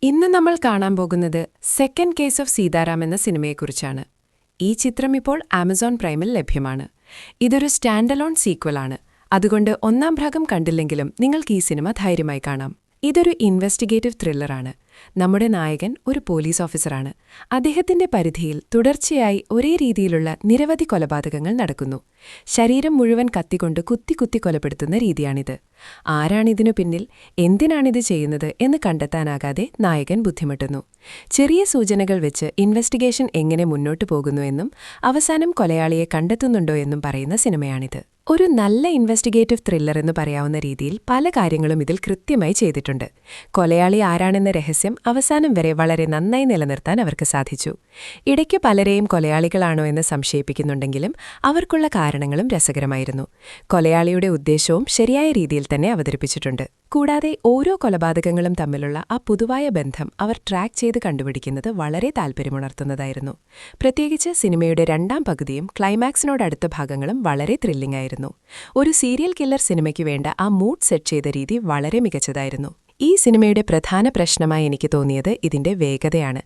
ഇന്ന് നമ്മൾ കാണാൻ പോകുന്നത് സെക്കൻഡ് കേസ് ഓഫ് സീതാറാം എന്ന സിനിമയെക്കുറിച്ചാണ്. ഈ ചിത്രം ഇപ്പോൾ ആമസോൺ പ്രൈമിൽ ലഭ്യമാണ്. ഇതൊരു സ്റ്റാൻഡലോൺ സീക്വലാണ്. അതുകൊണ്ട് ഒന്നാം ഭാഗം കണ്ടില്ലെങ്കിലും നിങ്ങൾക്ക് ഈ സിനിമ ധൈര്യമായി കാണാം. ഇതൊരു ഇൻവെസ്റ്റിഗേറ്റീവ് ത്രില്ലറാണ്. നമ്മുടെ നായകൻ ഒരു പോലീസ് ഓഫീസറാണ്. അദ്ദേഹത്തിന്റെ പരിധിയിൽ തുടർച്ചയായി ഒരേ രീതിയിലുള്ള നിരവധി കൊലപാതകങ്ങൾ നടക്കുന്നു. ശരീരം മുഴുവൻ കത്തികൊണ്ട് കുത്തി കൊലപ്പെടുത്തുന്ന രീതിയാണിത്. ആരാണിതിനു പിന്നിൽ, എന്തിനാണിത് ചെയ്യുന്നത് എന്ന് കണ്ടെത്താനാകാതെ നായകൻ ബുദ്ധിമുട്ടുന്നു. ചെറിയ സൂചനകൾ വെച്ച് ഇൻവെസ്റ്റിഗേഷൻ എങ്ങനെ മുന്നോട്ടു പോകുന്നു എന്നും അവസാനം കൊലയാളിയെ കണ്ടെത്തുന്നുണ്ടോ എന്നും പറയുന്ന സിനിമയാണിത്. ഒരു നല്ല ഇൻവെസ്റ്റിഗേറ്റീവ് ത്രില്ലർ എന്ന് പറയാവുന്ന രീതിയിൽ പല കാര്യങ്ങളും ഇതിൽ കൃത്യമായി ചെയ്തിട്ടുണ്ട്. കൊലയാളി ആരാണെന്ന രഹസ്യം അവസാനം വരെ വളരെ നന്നായി നിലനിർത്താൻ അവർക്ക് സാധിച്ചു. ഇടയ്ക്ക് പലരെയും കൊലയാളികളാണോ എന്ന് സംശയിപ്പിക്കുന്നുണ്ടെങ്കിലും അവർക്കുള്ള കാരണങ്ങളും രസകരമായിരുന്നു. കൊലയാളിയുടെ ഉദ്ദേശവും ശരിയായ രീതിയിൽ തന്നെ അവതരിപ്പിച്ചിട്ടുണ്ട്. കൂടാതെ ഓരോ കൊലപാതകങ്ങളും തമ്മിലുള്ള ആ പൊതുവായ ബന്ധം അവർ ട്രാക്ക് ചെയ്ത് കണ്ടുപിടിക്കുന്നത് വളരെ താൽപ്പര്യമുണർത്തുന്നതായിരുന്നു. പ്രത്യേകിച്ച് സിനിമയുടെ രണ്ടാം പകുതിയും ക്ലൈമാക്സിനോടടുത്ത ഭാഗങ്ങളും വളരെ ത്രില്ലിംഗ് ആയിരുന്നു. ഒരു സീരിയൽ കില്ലർ സിനിമയ്ക്ക് വേണ്ട ആ മൂഡ് സെറ്റ് ചെയ്ത രീതി വളരെ മികച്ചതായിരുന്നു. ഈ സിനിമയുടെ പ്രധാന പ്രശ്നമായി എനിക്ക് തോന്നിയത് ഇതിന്റെ വേഗതയാണ്.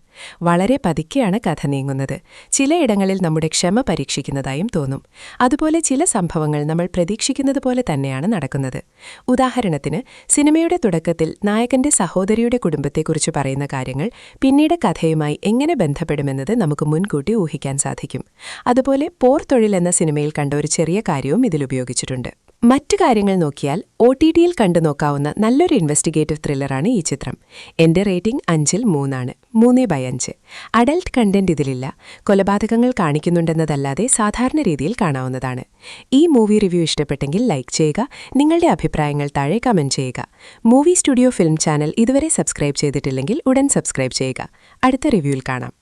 വളരെ പതുക്കെയാണ് കഥ നീങ്ങുന്നത്. ചിലയിടങ്ങളിൽ നമ്മുടെ ക്ഷമ പരീക്ഷിക്കുന്നതായും തോന്നും. അതുപോലെ ചില സംഭവങ്ങൾ നമ്മൾ പ്രതീക്ഷിക്കുന്നത് പോലെ തന്നെയാണ് നടക്കുന്നത്. ഉദാഹരണത്തിന്, സിനിമയുടെ തുടക്കത്തിൽ നായകന്റെ സഹോദരിയുടെ കുടുംബത്തെക്കുറിച്ച് പറയുന്ന കാര്യങ്ങൾ പിന്നീട് കഥയുമായി എങ്ങനെ ബന്ധപ്പെടുമെന്നത് നമുക്ക് മുൻകൂട്ടി ഊഹിക്കാൻ സാധിക്കും. അതുപോലെ പോർതൊഴിൽ എന്ന സിനിമയിൽ കണ്ട ഒരു ചെറിയ കാര്യവും ഇതിലുപയോഗിച്ചിട്ടുണ്ട്. മറ്റു കാര്യങ്ങൾ നോക്കിയാൽ OTTയിൽ കണ്ടു നോക്കാവുന്ന നല്ലൊരു ഇൻവെസ്റ്റിഗേറ്റീവ് ത്രില്ലറാണ് ഈ ചിത്രം. എന്റെ റേറ്റിംഗ് 5-ൽ 3ആണ്. 3/5. അഡൽട്ട് കണ്ടന്റ് ഇതിലില്ല. കൊലപാതകങ്ങൾ കാണിക്കുന്നുണ്ടെന്നതല്ലാതെ സാധാരണ രീതിയിൽ കാണാവുന്നതാണ്. ഈ മൂവി റിവ്യൂ ഇഷ്ടപ്പെട്ടെങ്കിൽ ലൈക്ക് ചെയ്യുക. നിങ്ങളുടെ അഭിപ്രായങ്ങൾ താഴെ കമന്റ് ചെയ്യുക. മൂവി സ്റ്റുഡിയോ ഫിലിം ചാനൽ ഇതുവരെ സബ്സ്ക്രൈബ് ചെയ്തിട്ടില്ലെങ്കിൽ ഉടൻ സബ്സ്ക്രൈബ് ചെയ്യുക. അടുത്ത റിവ്യൂവിൽ കാണാം.